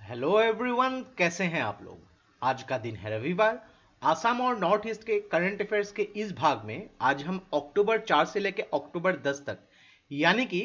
Hello everyone, कैसे हैं आप लोग। आज का दिन है रविवार। आसाम और नॉर्थ ईस्ट के करंट अफेयर्स के इस भाग में आज हम अक्टूबर 4 से लेकर अक्टूबर 10 तक, यानी कि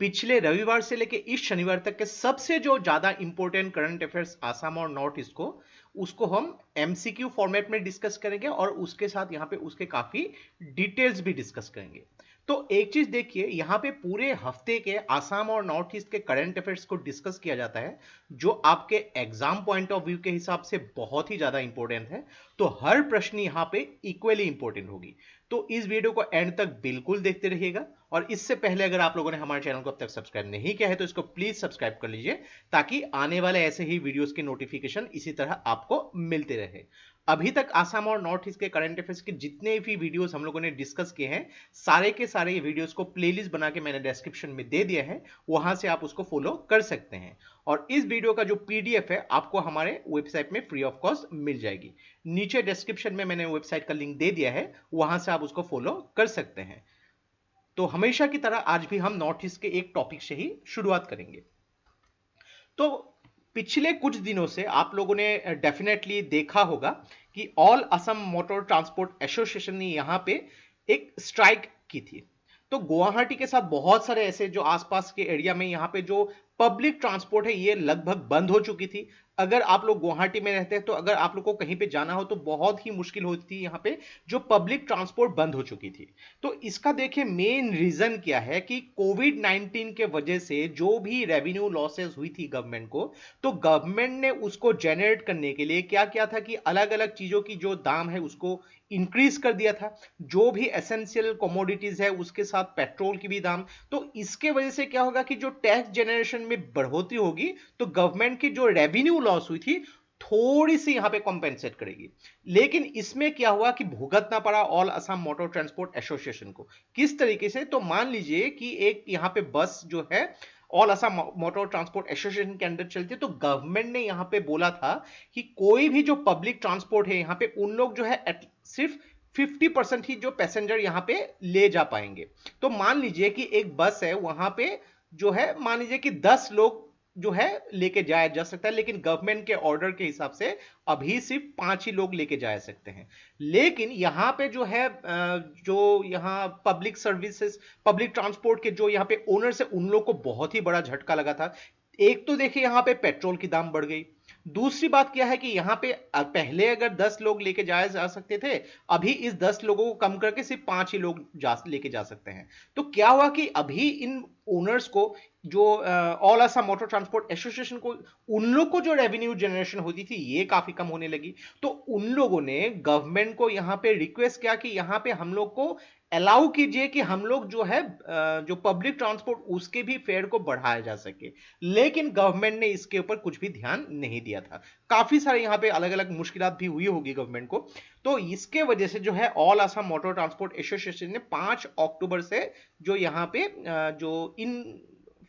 पिछले रविवार से लेकर इस शनिवार तक के सबसे जो ज्यादा इंपॉर्टेंट करंट अफेयर्स आसाम और नॉर्थ ईस्ट को, उसको हम एमसीक्यू फॉर्मेट में डिस्कस करेंगे और उसके साथ यहाँ पे उसके काफी डिटेल्स भी डिस्कस करेंगे। तो एक चीज देखिए, यहाँ पे पूरे हफ्ते के आसाम और नॉर्थ ईस्ट के करंट अफेयर्स को डिस्कस किया जाता है, जो आपके एग्जाम पॉइंट ऑफ व्यू के हिसाब से बहुत ही ज्यादा इंपॉर्टेंट है। तो हर प्रश्न यहाँ पे इक्वली इंपॉर्टेंट होगी। तो इस वीडियो को एंड तक बिल्कुल देखते रहिएगा। और इससे पहले अगर आप लोगों ने हमारे चैनल को अब तक सब्सक्राइब नहीं किया है तो इसको प्लीज सब्सक्राइब कर लीजिए, ताकि आने वाले ऐसे ही वीडियोस के नोटिफिकेशन इसी तरह आपको मिलते रहे। अभी तक आसाम और नॉर्थ ईस्ट के करंट अफेयर्स के जितने भी वीडियोस हम लोगों ने डिस्कस किए हैं, सारे के सारे ये वीडियोस को प्लेलिस्ट बना के मैंने डिस्क्रिप्शन में दे दिया है, वहां से आप उसको फॉलो कर सकते हैं। और इस वीडियो का जो पीडीएफ है आपको हमारे वेबसाइट में फ्री ऑफ कॉस्ट मिल जाएगी। नीचे डिस्क्रिप्शन में मैंने वेबसाइट का लिंक दे दिया है, वहां से आप उसको फॉलो कर सकते हैं। तो हमेशा की तरह आज भी हम नॉर्थ ईस्ट के एक टॉपिक से ही शुरुआत करेंगे। तो पिछले कुछ दिनों से आप लोगों ने डेफिनेटली देखा होगा कि all Assam motor transport association ने यहां पे एक स्ट्राइक की थी। तो गुवाहाटी के साथ बहुत सारे ऐसे जो आसपास के एरिया में यहाँ पे जो पब्लिक ट्रांसपोर्ट है, ये लगभग बंद हो चुकी थी। अगर आप लोग गुवाहाटी में रहते हैं तो अगर आप लोग को कहीं पे जाना हो तो बहुत ही मुश्किल होती थी, यहाँ पे जो पब्लिक ट्रांसपोर्ट बंद हो चुकी थी। तो इसका देखिए मेन रीजन क्या है कि कोविड 19 के वजह से जो भी रेवेन्यू लॉसेस हुई थी गवर्नमेंट को, तो गवर्नमेंट ने उसको जनरेट करने के लिए क्या किया था कि अलग अलग चीजों की जो दाम है उसको इंक्रीज कर दिया था। जो भी एसेंशियल कमोडिटीज है उसके साथ पेट्रोल की भी दाम। तो इसके वजह से क्या होगा कि जो टैक्स जनरेशन में बढ़ोतरी होगी, तो गवर्नमेंट की जो रेवेन्यू लॉस हुई थी थोड़ी सी यहां पे कॉम्पेंसेट करेगी। लेकिन इसमें क्या हुआ कि भुगतना पड़ा all Assam motor transport association को। किस तरीके से, तो मान लीजिए कि एक यहां पे बस जो है all Assam motor transport association के अंडर चलती है, तो गवर्नमेंट ने यहां पे बोला था कि कोई भी जो पब्लिक ट्रांसपोर्ट है यहां पे उन लोग जो है सिर्फ 50% ही जो पैसेंजर यहां पे ले जा पाएंगे। तो मान लीजिए कि एक बस है, वहां पे जो है मान लीजिए कि 10 लोग जो है लेके जाया जा सकता है, लेकिन गवर्नमेंट के ऑर्डर के हिसाब से अभी सिर्फ 5 ही लोग लेके जा सकते हैं। लेकिन यहां पे जो है जो यहां पब्लिक सर्विसेज पब्लिक ट्रांसपोर्ट के जो यहां पे ओनर्स है, उन लोग को बहुत ही बड़ा झटका लगा था। एक तो देखिए यहां पे पेट्रोल की दाम बढ़ गई। दूसरी बात क्या है कि यहां पे पहले अगर 10 लोग लेके जाए जा सकते थे, अभी इस 10 लोगों को कम करके सिर्फ 5 ही लोग लेके जा सकते हैं। तो क्या हुआ कि अभी इन ओनर्स को, जो all Assam motor transport association को, उन लोग को जो रेवेन्यू जनरेशन होती थी ये काफी कम होने लगी। तो उन लोगों ने गवर्नमेंट को यहां पे रिक्वेस्ट किया कि यहां पे हम लोग को अलाउ कीजिए कि हम लोग जो है जो पब्लिक ट्रांसपोर्ट उसके भी फेयर को बढ़ाया जा सके। लेकिन गवर्नमेंट ने इसके ऊपर कुछ भी ध्यान नहीं दिया था। काफी सारे यहाँ पे अलग अलग मुश्किलात भी हुई होगी गवर्नमेंट को। तो इसके वजह से जो है all Assam motor transport association ने 5 अक्टूबर से जो यहाँ पे जो इन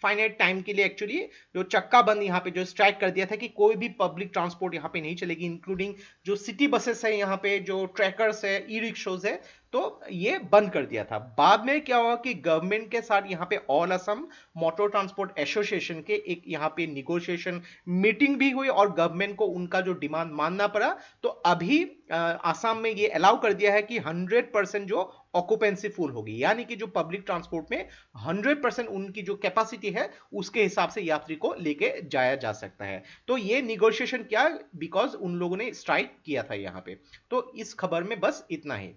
फाइनाइट टाइम के लिए एक्चुअली जो चक्का बंद यहाँ पे जो स्ट्राइक कर दिया था कि कोई भी पब्लिक ट्रांसपोर्ट यहाँ पे नहीं चलेगी, इंक्लूडिंग जो सिटी बसेस है, यहाँ पे जो ट्रैकर्स है, ई रिक्शोज है, तो ये बंद कर दिया था। बाद में क्या हुआ कि गवर्नमेंट के साथ यहाँ पे all Assam motor transport association के एक यहाँ पे निगोशिएशन मीटिंग भी हुई और गवर्नमेंट को उनका जो डिमांड मानना पड़ा। तो अभी आसाम में ये अलाउ कर दिया है कि 100% जो ऑक्यूपेंसी फुल होगी, यानी कि जो पब्लिक ट्रांसपोर्ट में 100% उनकी जो कैपेसिटी है उसके हिसाब से यात्री को लेके जाया जा सकता है। तो ये निगोशिएशन क्या, बिकॉज उन लोगों ने स्ट्राइक किया था यहाँ पे। तो इस खबर में बस इतना ही।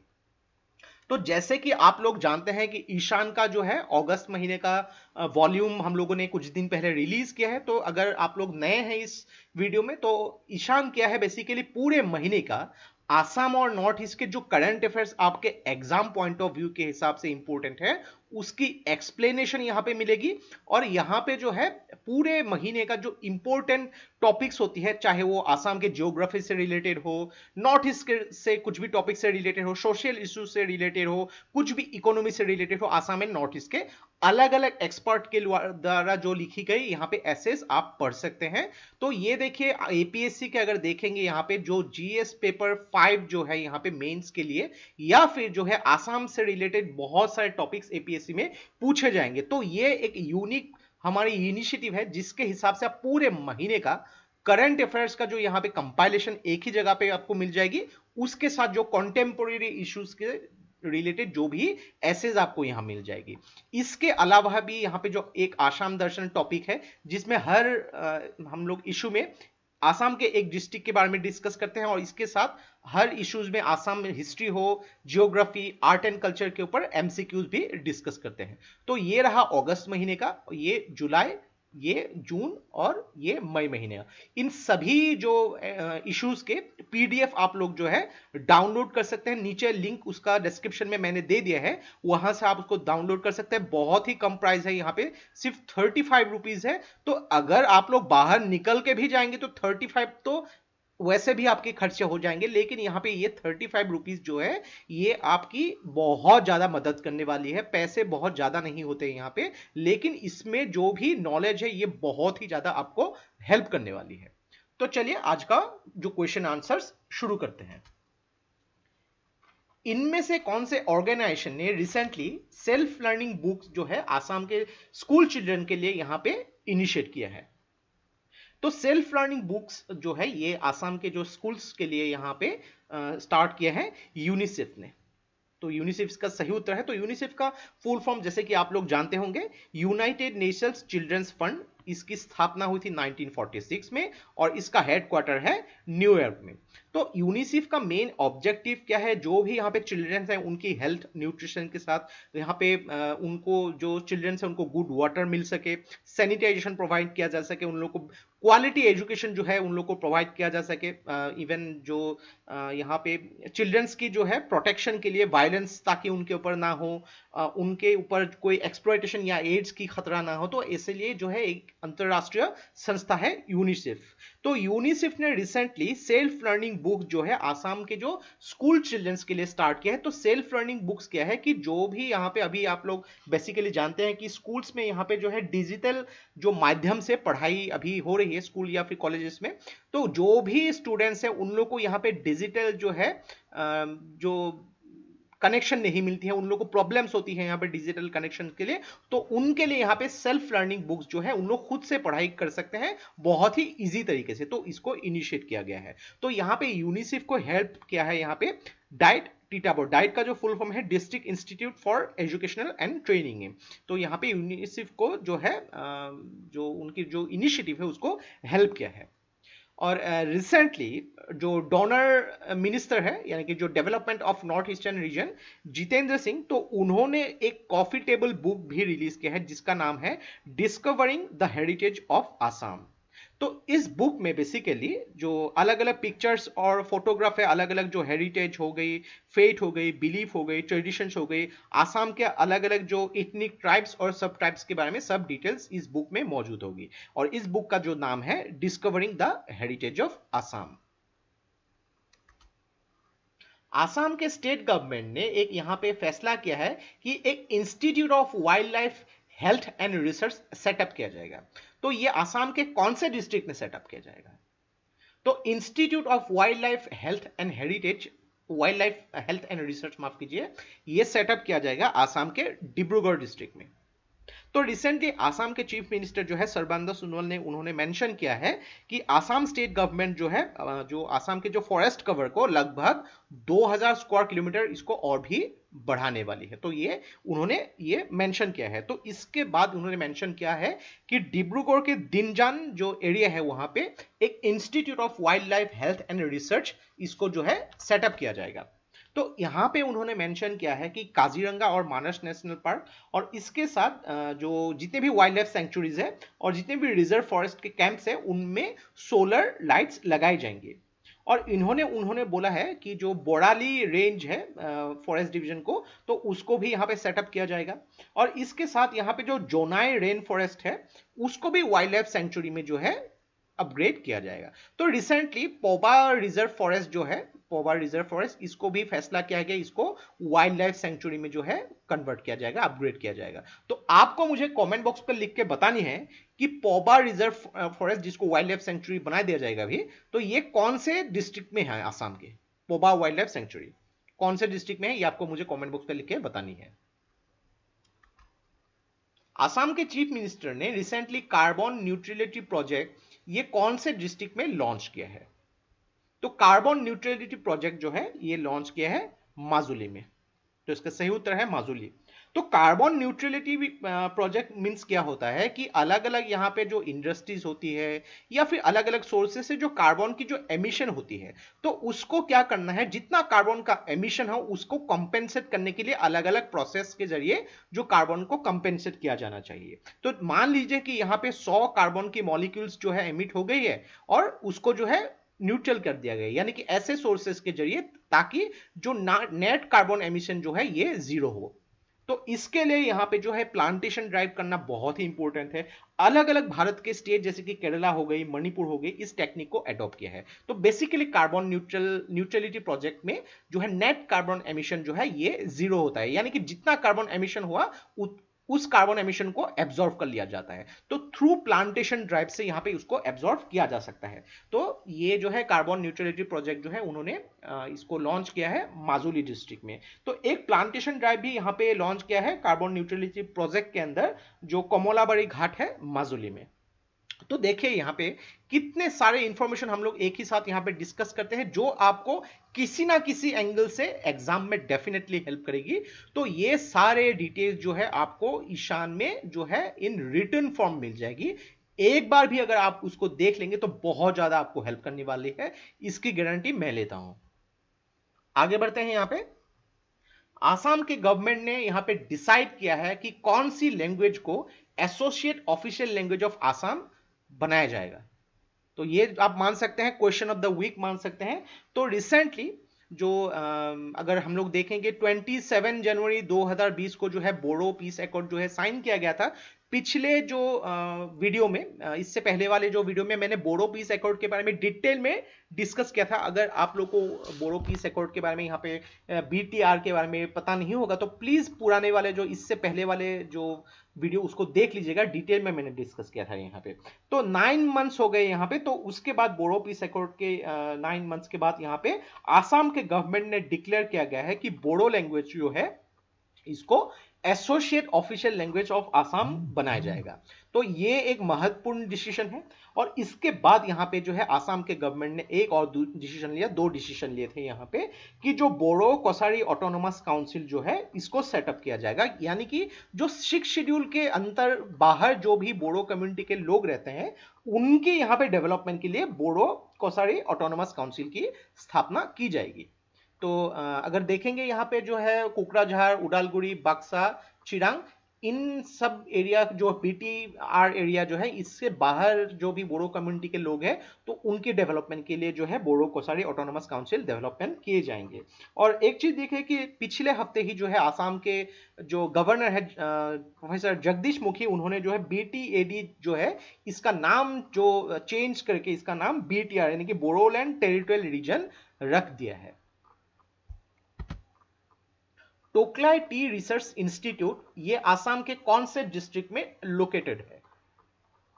तो जैसे कि आप लोग जानते हैं कि ईशान का जो है अगस्त महीने का वॉल्यूम हम लोगों ने कुछ दिन पहले रिलीज किया है। तो अगर आप लोग नए हैं इस वीडियो में, तो ईशान क्या है, बेसिकली पूरे महीने का आसाम और नॉर्थ ईस्ट के जो करंट अफेयर्स आपके एग्जाम पॉइंट ऑफ व्यू के हिसाब से इंपॉर्टेंट है, उसकी एक्सप्लेनेशन यहां पे मिलेगी। और यहां पे जो है पूरे महीने का जो इंपॉर्टेंट टॉपिक्स होती है, चाहे वो आसाम के जियोग्राफी से रिलेटेड हो, नॉर्थ ईस्ट से कुछ भी टॉपिक से रिलेटेड हो, सोशल इश्यूज से रिलेटेड हो, कुछ भी इकोनॉमी से रिलेटेड हो, आसाम एंड नॉर्थ ईस्ट के अलग अलग एक्सपर्ट के द्वारा जो लिखी गई यहाँ पे एसेस आप पढ़ सकते हैं। तो ये देखिए एपीएससी के अगर देखेंगे यहाँ पे जो जीएस पेपर 5 जो है यहाँ पे मेंस के लिए, या फिर जो है आसाम से रिलेटेड बहुत सारे टॉपिक्स एपीएससी में पूछे जाएंगे। तो ये एक यूनिक हमारी इनिशिएटिव है जिसके हिसाब से आप पूरे महीने का करंट अफेयर्स का जो यहाँ पे कंपाइलेशन एक ही जगह पे आपको मिल जाएगी, उसके साथ जो कॉन्टेम्पोरेरी इश्यूज के रिलेटेड जो भी एसेज आपको यहां मिल जाएगी। इसके अलावा भी यहाँ पे जो एक आसाम दर्शन टॉपिक है, जिसमें हर हम लोग इशू में आसाम के एक डिस्ट्रिक्ट के बारे में डिस्कस करते हैं, और इसके साथ हर इश्यूज में आसाम में हिस्ट्री हो, जियोग्राफी, आर्ट एंड कल्चर के ऊपर एमसीक्यूज भी डिस्कस करते हैं। तो ये रहा अगस्त महीने का, ये जुलाई, ये जून और ये मई महीने का। इन सभी जो इश्यूज के पीडीएफ आप लोग जो है डाउनलोड कर सकते हैं। नीचे लिंक उसका डिस्क्रिप्शन में मैंने दे दिया है, वहां से आप उसको डाउनलोड कर सकते हैं। बहुत ही कम प्राइस है, यहाँ पे सिर्फ 35 रुपीज है। तो अगर आप लोग बाहर निकल के भी जाएंगे तो 35 तो वैसे भी आपके खर्चे हो जाएंगे, लेकिन यहाँ पे ये 35 रुपीज जो है ये आपकी बहुत ज्यादा मदद करने वाली है। पैसे बहुत ज्यादा नहीं होते यहाँ पे, लेकिन इसमें जो भी नॉलेज है ये बहुत ही ज्यादा आपको हेल्प करने वाली है। तो चलिए आज का जो क्वेश्चन आंसर्स शुरू करते हैं। इनमें से कौन से ऑर्गेनाइजेशन ने रिसेंटली सेल्फ लर्निंग बुक्स जो है आसाम के स्कूल चिल्ड्रन के लिए यहां पे इनिशिएट किया है? तो सेल्फ लर्निंग बुक्स जो है ये आसाम के जो स्कूल्स के लिए यहां पे स्टार्ट किया है यूनिसेफ ने। तो यूनिसेफ का सही उत्तर है। तो यूनिसेफ का फुल फॉर्म जैसे कि आप लोग जानते होंगे, यूनाइटेड नेशंस चिल्ड्रंस फंड। इसकी स्थापना हुई थी 1946 में और इसका हेडक्वार्टर है न्यूयॉर्क में। तो यूनिसेफ का मेन ऑब्जेक्टिव क्या है? जो भी यहाँ पे चिल्ड्रंस हैं उनकी हेल्थ न्यूट्रिशन के साथ यहाँ पे उनको जो चिल्ड्रंस हैं उनको गुड वाटर मिल सके, सैनिटाइजेशन प्रोवाइड किया जा सके, उन लोग को क्वालिटी एजुकेशन जो है उन लोग को प्रोवाइड किया जा सके। इवन जो यहाँ पे चिल्ड्रंस की जो है प्रोटेक्शन के लिए वायलेंस ताकि उनके ऊपर ना हो, उनके ऊपर कोई एक्सप्लॉयटेशन या एड्स की खतरा ना हो, तो इसलिए जो है एक अंतरराष्ट्रीय संस्था है यूनिसेफ। तो यूनिसेफ ने रिसेंटली सेल्फ लर्निंग बुक जो है आसाम के जो स्कूल चिल्ड्रंस के लिए स्टार्ट किया है। तो सेल्फ लर्निंग बुक्स क्या है कि जो भी यहाँ पे अभी आप लोग बेसिकली जानते हैं कि स्कूल्स में यहाँ पे जो है डिजिटल जो माध्यम से पढ़ाई अभी हो रही है स्कूल या फिर कॉलेजेस में, तो जो भी स्टूडेंट्स हैं उन लोग को यहाँ पे डिजिटल जो है जो कनेक्शन नहीं मिलती है, उन लोगों को प्रॉब्लम्स होती है यहाँ पे डिजिटल कनेक्शन के लिए, तो उनके लिए यहाँ पे सेल्फ लर्निंग बुक्स जो है उन लोग खुद से पढ़ाई कर सकते हैं बहुत ही इजी तरीके से। तो इसको इनिशिएट किया गया है। तो यहाँ पे यूनिसेफ को हेल्प किया है यहाँ पे डाइट टीटाबोर्ड। डाइट का जो फुल फॉर्म है district institute for educational and training है। तो यहाँ पे यूनिसेफ को जो है जो उनकी जो इनिशिएटिव है उसको हेल्प किया है। और रिसेंटली जो डोनर मिनिस्टर है यानी कि जो development of north eastern region Jitendra Singh, तो उन्होंने एक कॉफी टेबल बुक भी रिलीज किया है जिसका नाम है discovering the heritage of Assam. तो इस बुक में बेसिकली जो अलग अलग पिक्चर्स और फोटोग्राफ है, अलग अलग जो हेरिटेज हो गई, फेट हो गई, बिलीफ हो गई, ट्रेडिशंस हो गई, आसाम के अलग अलग जो इथनिक ट्राइब्स और सब ट्राइब्स के बारे में सब डिटेल्स इस बुक में मौजूद होगी। और इस बुक का जो नाम है discovering the heritage of Assam. Assam के स्टेट गवर्नमेंट ने एक यहां पे फैसला किया है कि एक institute of wild life health and research setup किया जाएगा। तो ये आसाम के कौन से डिस्ट्रिक्ट में सेटअप किया जाएगा? तो institute of wild life health and heritage, wild life health and research माफ कीजिए, ये सेटअप किया जाएगा आसाम के डिब्रूगढ़ डिस्ट्रिक्ट में। तो रिसेंटली आसाम के चीफ मिनिस्टर जो है सर्बानंद सोनोवाल ने उन्होंने मेंशन किया है कि आसाम स्टेट गवर्नमेंट जो है जो आसाम के जो फॉरेस्ट कवर को लगभग 2000 स्क्वायर किलोमीटर इसको और भी बढ़ाने वाली है। तो ये उन्होंने ये मेंशन किया है। तो इसके बाद उन्होंने मेंशन किया है कि डिब्रूगढ़ के दिनजान जो एरिया है वहां पे एक institute of wild life health and research इसको जो है सेटअप किया जाएगा। तो यहां पे उन्होंने मेंशन किया है कि काजीरंगा और मानस नेशनल पार्क और इसके साथ जो जितने भी वाइल्ड लाइफ सेंचुरीज है और जितने भी रिजर्व फॉरेस्ट के कैंप्स है उनमें सोलर लाइट्स लगाई जाएंगे। और उन्होंने बोला है कि जो बोराली रेंज है फॉरेस्ट डिवीजन को, तो उसको भी यहाँ पे सेटअप किया जाएगा। और इसके साथ यहाँ पे जो जोनाई रेन फॉरेस्ट है उसको भी वाइल्ड लाइफ सेंचुरी में जो है अपग्रेड किया जाएगा। तो रिसेंटली पोबा रिजर्व फॉरेस्ट जो है, पोबा रिजर्व फॉरेस्ट, इसको भी फैसला किया गया, इसको वाइल्ड लाइफ सेंचुरी में जो है कन्वर्ट किया जाएगा, अपग्रेड किया जाएगा। तो आपको मुझे कमेंट बॉक्स पर लिख के बतानी है कि पोबा रिजर्व फॉरेस्ट जिसको वाइल्ड लाइफ सेंचुरी बना दिया जाएगा अभी, तो ये कौन से डिस्ट्रिक्ट में है आसाम के? पोबा वाइल्ड लाइफ सेंचुरी कौन से डिस्ट्रिक्ट में है ये आपको मुझे कमेंट बॉक्स पर लिख के बतानी है। आसाम के चीफ मिनिस्टर ने रिसेंटली कार्बन न्यूट्रलिटी प्रोजेक्ट ये कौन से डिस्ट्रिक्ट में लॉन्च किया है? तो कार्बन न्यूट्रलिटी प्रोजेक्ट जो है ये लॉन्च किया है माजुली में। तो इसका सही उत्तर है माजुली। तो कार्बन न्यूट्रलिटी प्रोजेक्ट मींस क्या होता है कि अलग अलग यहाँ पे जो इंडस्ट्रीज होती है या फिर अलग अलग सोर्सेज से जो कार्बन की जो एमिशन होती है, तो उसको क्या करना है, जितना कार्बन का एमिशन हो उसको कंपेंसेट करने के लिए अलग अलग प्रोसेस के जरिए जो कार्बन को कंपेंसेट किया जाना चाहिए। तो मान लीजिए कि यहाँ पे 100 कार्बन की मॉलिक्यूल्स जो है एमिट हो गई है और उसको जो है न्यूट्रल कर दिया गया, यानी कि ऐसे सोर्सेस के जरिए ताकि जो नेट कार्बन एमिशन जो है ये जीरो हो। तो इसके लिए यहाँ पे जो है प्लांटेशन ड्राइव करना बहुत ही इंपॉर्टेंट है। अलग अलग भारत के स्टेट जैसे कि केरला हो गई, मणिपुर हो गई, इस टेक्निक को अडॉप्ट किया है। तो बेसिकली कार्बन न्यूट्रलिटी प्रोजेक्ट में जो है नेट कार्बन एमिशन जो है ये जीरो होता है, यानी कि जितना कार्बन एमिशन हुआ उस कार्बन एमिशन को एब्जॉर्व कर लिया जाता है। तो थ्रू प्लांटेशन ड्राइव से यहाँ पे उसको एब्जॉर्व किया जा सकता है। तो ये जो है कार्बन न्यूट्रलिटी प्रोजेक्ट जो है उन्होंने इसको लॉन्च किया है माजुली डिस्ट्रिक्ट में। तो एक प्लांटेशन ड्राइव भी यहाँ पे लॉन्च किया है कार्बन न्यूट्रलिटी प्रोजेक्ट के अंदर, जो कमोलाबाड़ी घाट है माजुली में। तो देखिए यहाँ पे कितने सारे इंफॉर्मेशन हम लोग एक ही साथ यहाँ पे डिस्कस करते हैं, जो आपको किसी ना किसी एंगल से एग्जाम में डेफिनेटली हेल्प करेगी। तो ये सारे डिटेल्स जो है आपको ईशान में जो है इन रिटन फॉर्म मिल जाएगी। एक बार भी अगर आप उसको देख लेंगे तो बहुत ज्यादा आपको हेल्प करने वाली है, इसकी गारंटी मैं लेता हूं। आगे बढ़ते हैं। यहाँ पे आसाम के गवर्नमेंट ने यहाँ पे डिसाइड किया है कि कौन सी लैंग्वेज को associate official language of Assam बनाया जाएगा। तो ये आप मान सकते हैं क्वेश्चन ऑफ द वीक मान सकते हैं। तो रिसेंटली जो अगर हम लोग देखेंगे 27 जनवरी 2020 को जो है बोडो पीस अकॉर्ड जो है साइन किया गया था। पिछले जो वीडियो में इससे पहले वाले जो वीडियो में मैंने बोडो पीस अकॉर्ड के बारे में डिटेल में डिस्कस किया था। अगर आप लोग को बोडो पीस अकॉर्ड के बारे में यहाँ पे बीटीआर के बारे में पता नहीं होगा तो प्लीज पुराने वाले जो इससे पहले वाले जो वीडियो उसको देख लीजिएगा, डिटेल में मैंने डिस्कस किया था यहाँ पे। तो 9 मंथ्स हो गए यहाँ पे। तो उसके बाद बोडो पीस अकॉर्ड के 9 मंथ्स के बाद यहाँ पे आसाम के गवर्नमेंट ने डिक्लेयर किया गया है कि बोडो लैंग्वेज जो है इसको associate official language of Assam बनाया जाएगा। तो ये एक महत्वपूर्ण डिसीजन है। और इसके बाद यहाँ पे जो है आसाम के गवर्नमेंट ने एक और डिसीजन लिया, दो डिसीजन लिए थे यहाँ पे, कि जो बोडो कोसारी ऑटोनोमस काउंसिल जो है इसको सेटअप किया जाएगा। यानी कि जो 6 शेड्यूल के अंतर बाहर जो भी बोडो कम्युनिटी के लोग रहते हैं उनके यहाँ पे डेवलपमेंट के लिए बोडो कोसारी ऑटोनोमस काउंसिल की स्थापना की जाएगी। तो अगर देखेंगे यहाँ पे जो है कोकराझार, उडालगुड़ी, बक्सा, चिरांग, इन सब एरिया जो बीटीआर एरिया जो है इससे बाहर जो भी बोडो कम्युनिटी के लोग हैं तो उनके डेवलपमेंट के लिए जो है Bodo Kosari autonomous council development किए जाएंगे। और एक चीज देखिए कि पिछले हफ्ते ही जो है आसाम के जो गवर्नर है प्रोफेसर जगदीश मुखी, उन्होंने जो है बीटीएडी जो है इसका नाम जो चेंज करके इसका नाम बीटीआर यानी कि बोडोलैंड टेरिटोरियल रीजन रख दिया है। टोक्लाई टी रिसर्च इंस्टीट्यूट ये आसाम के कौन से डिस्ट्रिक्ट में लोकेटेड है?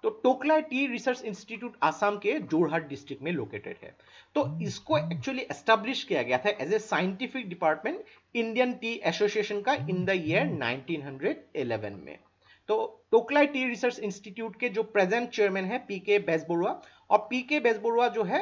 तो Tocklai T research institute Assam के जोरहाट डिस्ट्रिक्ट में लोकेटेड है। तो इसको एक्चुअली एस्टैब्लिश किया गया था as a scientific department Indian tea association का इन द ईयर 1911 में। तो टोक्लाई टी रिसर्च इंस्टीट्यूट के जो प्रेजेंट चेयरमैन है पीके बेसबरुआ, और पीके बेसबरुआ जो है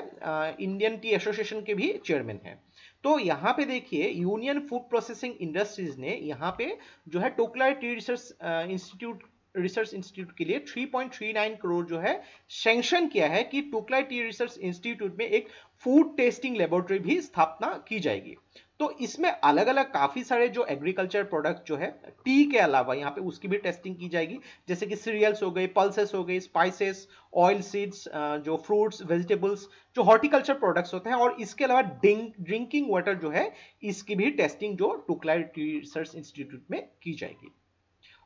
इंडियन टी एसोसिएशन के भी चेयरमैन है। तो यहाँ पे देखिए यूनियन फूड प्रोसेसिंग इंडस्ट्रीज ने यहाँ पे जो है टोक्लाई टी रिसर्च इंस्टीट्यूट के लिए 3.39 करोड़ जो है सैंक्शन किया है कि टोक्लाई टी रिसर्च इंस्टीट्यूट में एक फूड टेस्टिंग लेबोरेटरी भी स्थापना की जाएगी। तो इसमें अलग अलग काफी सारे जो एग्रीकल्चर प्रोडक्ट जो है टी के अलावा यहाँ पे उसकी भी टेस्टिंग की जाएगी, जैसे कि सीरियल्स हो गए, पल्सेस हो गए, स्पाइसेस, ऑयल सीड्स, जो फ्रूट्स, वेजिटेबल्स, जो हॉर्टिकल्चर प्रोडक्ट्स होते हैं। और इसके अलावा ड्रिंकिंग वाटर जो है इसकी भी टेस्टिंग जो टोक्लाई टी रिसर्च इंस्टीट्यूट में की जाएगी।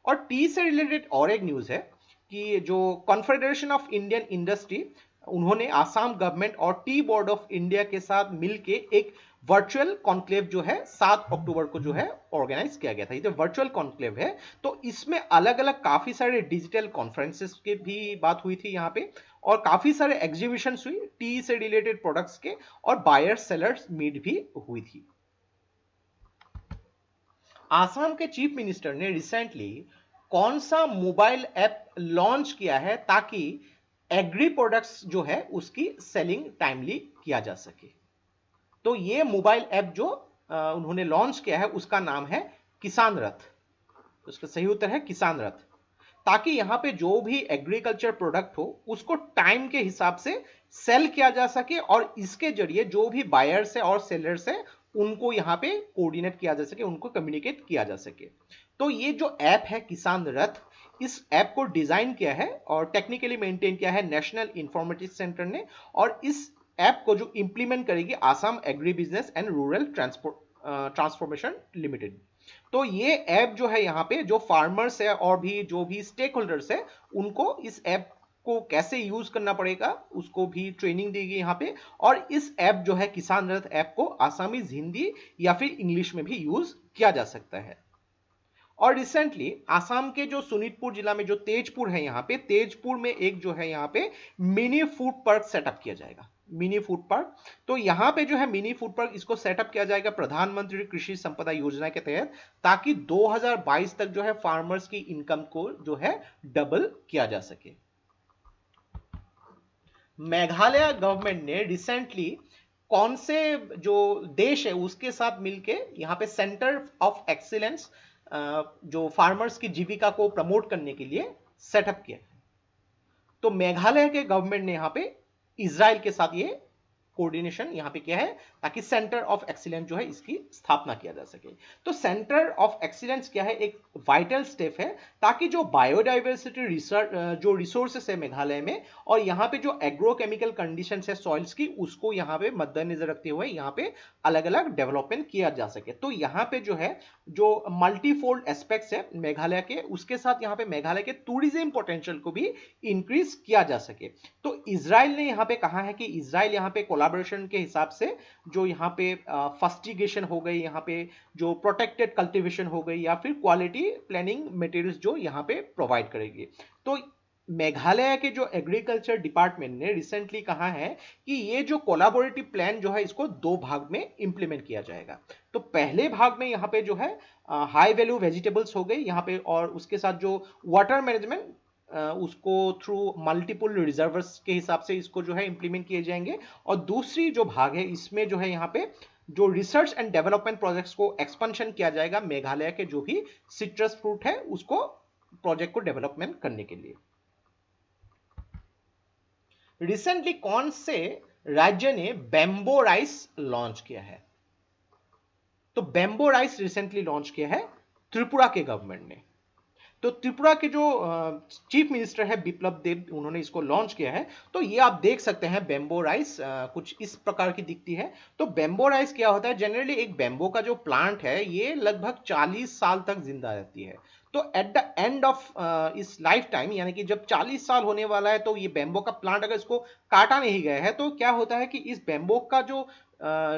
और टी से रिलेटेड और एक न्यूज है कि जो कॉन्फेडरेशन ऑफ इंडियन इंडस्ट्री, उन्होंने आसाम गवर्नमेंट और टी बोर्ड ऑफ इंडिया के साथ मिलके एक वर्चुअल कॉन्क्लेव जो है 7 अक्टूबर को जो है ऑर्गेनाइज किया गया था। ये जो वर्चुअल कॉन्क्लेव है तो इसमें अलग अलग काफी सारे डिजिटल कॉन्फ्रेंसेस की भी बात हुई थी यहाँ पे, और काफी सारे एग्जीबिशन हुई टी से रिलेटेड प्रोडक्ट्स के, और बायर सेलर्स मीट भी हुई थी। आसाम के चीफ मिनिस्टर ने रिसेंटली कौन सा मोबाइल ऐप लॉन्च किया है ताकि एग्री प्रोडक्ट्स जो है उसकी सेलिंग टाइमली किया जा सके। तो ये मोबाइल ऐप जो उन्होंने लॉन्च किया है उसका नाम है किसान रथ। तो इसका सही उत्तर है किसान रथ, ताकि यहां पे जो भी एग्रीकल्चर प्रोडक्ट हो उसको टाइम के हिसाब से सेल किया जा सके और इसके जरिए जो भी बायर्स है और सेलर्स है उनको यहां पे कोऑर्डिनेट किया जा सके, उनको कम्युनिकेट किया जा सके। तो ये जो ऐप है किसान रथ, इस ऐप को डिजाइन किया है और टेक्निकली मेंटेन किया है नेशनल इंफॉर्मेटिक्स सेंटर ने, और इस ऐप को जो इंप्लीमेंट करेगी Assam agri business and rural transformation limited. तो ये ऐप जो है यहाँ पे जो फार्मर्स है और भी जो भी स्टेक होल्डर्स है उनको इस ऐप को कैसे यूज करना पड़ेगा उसको भी ट्रेनिंग देगी यहाँ पे। और इस ऐप जो है किसान रथ ऐप को आसामीज, हिंदी या फिर इंग्लिश में भी यूज किया जा सकता है। और रिसेंटली आसाम के जो सोनितपुर जिला में जो तेजपुर है, यहाँ पे तेजपुर में एक जो है यहाँ पे मिनी फूड पार्क सेटअप किया जाएगा, मिनी फूड पार्क। तो यहाँ पे जो है मिनी फूड पार्क इसको सेटअप किया जाएगा प्रधानमंत्री कृषि संपदा योजना के तहत, ताकि 2022 तक जो है फार्मर्स की इनकम को जो है डबल किया जा सके। मेघालय गवर्नमेंट ने रिसेंटली कौन से जो देश है उसके साथ मिलके यहाँ पे सेंटर ऑफ एक्सीलेंस जो फार्मर्स की जीविका को प्रमोट करने के लिए सेटअप किया? तो मेघालय के गवर्नमेंट ने यहाँ पे इजराइल के साथ ये कोऑर्डिनेशन यहाँ पे किया है ताकि सेंटर ऑफ एक्सीलेंस जो है इसकी स्थापना किया जा सके। तो सेंटर ऑफ एक्सीलेंस क्या है, एक वाइटल स्टेप है ताकि जो बायोडाइवर्सिटी रिसर्च जो रिसोर्सेस है मेघालय में और यहाँ पे जो एग्रोकेमिकल कंडीशंस है सॉइल्स की उसको यहाँ पे मद्देनजर रखते हुए यहाँ पे अलग अलग डेवलपमेंट किया जा सके। तो यहाँ पे जो है जो मल्टीफोल्ड एस्पेक्ट्स है मेघालय के, उसके साथ यहाँ पे मेघालय के टूरिज्म पोटेंशियल को भी इंक्रीज किया जा सके। तो इजराइल ने यहाँ पे कहा है कि इजराइल यहाँ पे कोलैबोरेशन के हिसाब से जो यहाँ पे फस्टिगेशन हो गई, यहाँ पे जो प्रोटेक्टेड कल्टीवेशन हो गई या फिर क्वालिटी प्लानिंग मटेरियल्स जो यहाँ पे प्रोवाइड करेगी। तो मेघालय के जो एग्रीकल्चर डिपार्टमेंट ने रिसेंटली कहा है कि ये जो कोलैबोरेटिव प्लान जो है इसको 2 भाग में इंप्लीमेंट किया जाएगा। तो पहले भाग में यहाँ पे जो है हाई वैल्यू वेजिटेबल्स हो गई यहाँ पे, और उसके साथ जो वाटर मैनेजमेंट उसको थ्रू मल्टीपल रिजर्वर्स के हिसाब से इसको जो है इंप्लीमेंट किए जाएंगे। और दूसरी जो भाग है इसमें जो है यहाँ पे जो रिसर्च एंड डेवलपमेंट प्रोजेक्ट्स को एक्सपेंशन किया जाएगा मेघालय के जो भी सिट्रस फ्रूट है उसको प्रोजेक्ट को डेवलपमेंट करने के लिए। रिसेंटली कौन से राज्य ने बैम्बो राइस लॉन्च किया है? तो बैम्बो राइस रिसेंटली लॉन्च किया है त्रिपुरा के गवर्नमेंट ने। तो त्रिपुरा के जो चीफ मिनिस्टर है बिप्लब देब, उन्होंने इसको लॉन्च किया है। तो ये आप देख सकते हैं बैम्बो राइस कुछ इस प्रकार की दिखती है। तो बैम्बो राइस क्या होता है, जनरली एक बैम्बो का जो प्लांट है ये लगभग 40 साल तक जिंदा रहती है। तो एट द एंड ऑफ इस लाइफ टाइम, यानी कि जब 40 साल होने वाला है तो ये बैम्बो का प्लांट अगर इसको काटा नहीं गया है तो क्या होता है कि इस बैम्बो का जो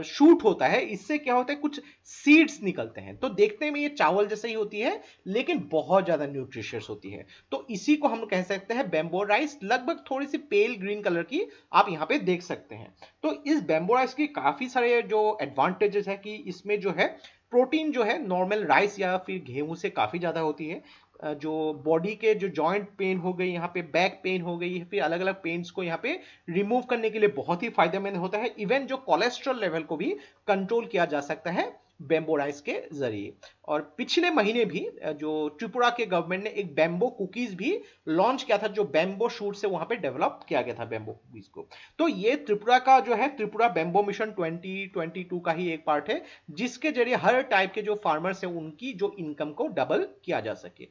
शूट होता है इससे क्या होता है कुछ सीड्स निकलते हैं। तो देखने में ये चावल जैसे ही होती है लेकिन बहुत ज्यादा न्यूट्रिशियस होती है। तो इसी को हम कह सकते हैं बैम्बो राइस, लगभग थोड़ी सी पेल ग्रीन कलर की आप यहाँ पे देख सकते हैं। तो इस बैम्बो राइस की काफी सारे जो एडवांटेजेस है कि इसमें जो है प्रोटीन जो है नॉर्मल राइस या फिर गेहूं से काफी ज्यादा होती है। जो बॉडी के जो जॉइंट पेन हो गई, यहाँ पे बैक पेन हो गई, फिर अलग अलग पेन्स को यहाँ पे रिमूव करने के लिए बहुत ही फायदेमंद होता है। इवन जो कोलेस्ट्रॉल लेवल को भी कंट्रोल किया जा सकता है बैम्बो राइस के जरिए। और पिछले महीने भी जो त्रिपुरा के गवर्नमेंट ने एक बैम्बो कुकीज भी लॉन्च किया था जो बैम्बो शूट से वहां पे डेवलप किया गया था बैम्बो कुकीज को। तो ये त्रिपुरा का जो है त्रिपुरा बैम्बो मिशन 2022 का ही एक पार्ट है जिसके जरिए हर टाइप के जो फार्मर्स है उनकी जो इनकम को डबल किया जा सके।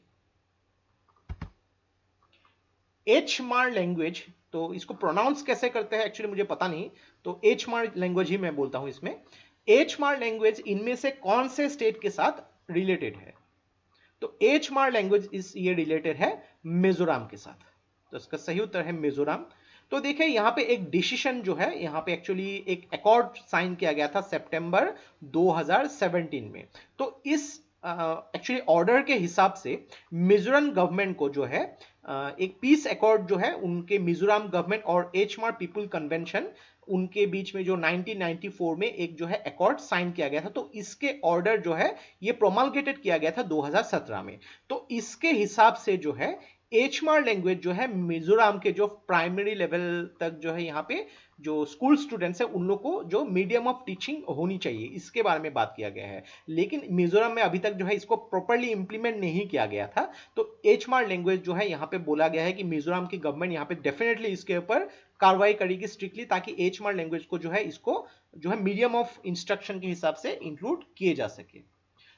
एचमार लैंग्वेज, तो इसको प्रोनाउंस कैसे करते हैं एक्चुअली मुझे पता नहीं, तो एचमार लैंग्वेज ही मैं बोलता हूं इसमें। एचमार लैंग्वेज इनमें से कौन से स्टेट के साथ रिलेटेड है? तो एचमार लैंग्वेज इस ये रिलेटेड है मिजोरम के साथ। तो इसका सही उत्तर है मिजोरम। तो देखिए यहाँ पे एक डिसीजन जो है यहाँ पे एक्चुअली एक अकॉर्ड साइन किया गया था सितंबर 2017 में। तो इस एक्चुअली ऑर्डर के हिसाब से मिजोरम गवर्नमेंट को जो है एक पीस अकॉर्ड जो है उनके मिजोरम गवर्नमेंट और एचमार पीपल कन्वेंशन उनके बीच में जो 1994 में एक जो है अकॉर्ड साइन किया गया था, तो इसके ऑर्डर जो है ये प्रोमलगेटेड किया गया था 2017 में। तो इसके हिसाब से जो है एचमार लैंग्वेज जो है मिजोरम के जो प्राइमरी लेवल तक जो है यहाँ पे जो स्कूल स्टूडेंट्स है उन लोग को जो मीडियम ऑफ टीचिंग होनी चाहिए, इसके बारे में बात किया गया है। लेकिन मिजोरम में अभी तक जो है इसको प्रॉपर्ली इंप्लीमेंट नहीं किया गया था। तो एचमार लैंग्वेज जो है यहाँ पे बोला गया है कि मिजोरम की गवर्नमेंट यहाँ पे डेफिनेटली इसके ऊपर कार्रवाई करेगी स्ट्रिक्टली, ताकि एचमार लैंग्वेज को जो है इसको जो है मीडियम ऑफ इंस्ट्रक्शन के हिसाब से इंक्लूड किए जा सके।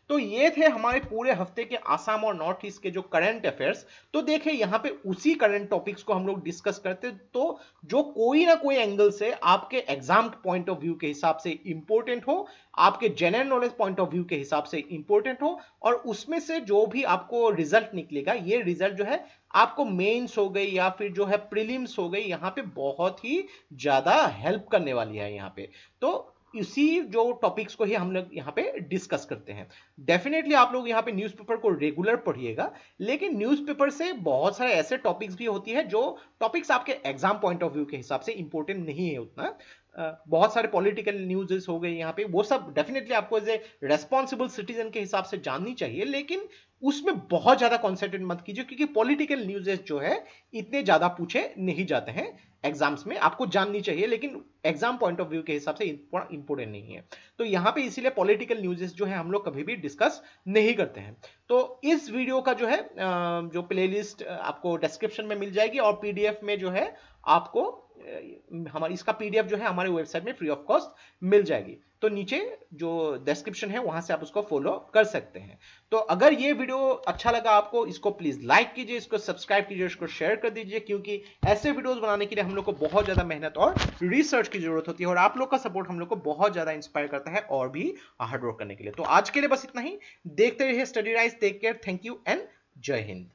तो ये थे हमारे पूरे हफ्ते के आसाम और नॉर्थ ईस्ट के जो करंट अफेयर्स। तो देखिए यहाँ पे उसी करंट टॉपिक्स को हम लोग डिस्कस करते, तो जो कोई ना कोई एंगल से आपके एग्जाम पॉइंट ऑफ व्यू के हिसाब से इंपॉर्टेंट हो, आपके general knowledge point of view के हिसाब से इंपॉर्टेंट हो, और उसमें से जो भी आपको रिजल्ट निकलेगा, ये रिजल्ट जो है आपको मेंस हो गई या फिर जो है प्रीलिम्स हो गई, यहाँ पे बहुत ही ज्यादा हेल्प करने वाली है यहाँ पे। तो इसी जो टॉपिक्स को ही हम लोग यहाँ पे डिस्कस करते हैं। डेफिनेटली आप लोग यहाँ पे न्यूज़पेपर को रेगुलर पढ़िएगा, लेकिन न्यूज़पेपर से बहुत सारे ऐसे टॉपिक्स भी होती है जो टॉपिक्स आपके एग्जाम पॉइंट ऑफ व्यू के हिसाब से इंपॉर्टेंट नहीं है उतना। बहुत सारे पॉलिटिकल न्यूज़ेस हो गए यहाँ पे, वो सब डेफिनेटली आपको एज ए रेस्पॉन्सिबल सिटीजन के हिसाब से जाननी चाहिए, लेकिन उसमें बहुत ज्यादा कॉन्सेंट्रेट मत कीजिए, क्योंकि पॉलिटिकल न्यूज़ेस जो है इतने ज्यादा पूछे नहीं जाते हैं एग्जाम्स में। आपको जाननी चाहिए, लेकिन एग्जाम पॉइंट ऑफ व्यू के हिसाब से इंपॉर्टेंट नहीं है। तो यहाँ पे इसीलिए पॉलिटिकल न्यूज़ेस जो है हम लोग कभी भी डिस्कस नहीं करते हैं। तो इस वीडियो का जो है जो प्लेलिस्ट आपको डिस्क्रिप्शन में मिल जाएगी, और पीडीएफ में जो है आपको हमारी इसका पीडीएफ जो है हमारे वेबसाइट में फ्री ऑफ कॉस्ट मिल जाएगी। तो नीचे जो डिस्क्रिप्शन है वहां से आप उसको फॉलो कर सकते हैं। तो अगर ये वीडियो अच्छा लगा आपको, इसको प्लीज लाइक कीजिए, इसको सब्सक्राइब कीजिए, इसको शेयर कर दीजिए, क्योंकि ऐसे वीडियोस बनाने के लिए हम लोग को बहुत ज्यादा मेहनत और रिसर्च की जरूरत होती है, और आप लोग का सपोर्ट हम लोग को बहुत ज्यादा इंस्पायर करता है और भी हार्ड वर्क करने के लिए। तो आज के लिए बस इतना ही। देखते रहिए study rise. Take care, thank you and Jai Hind.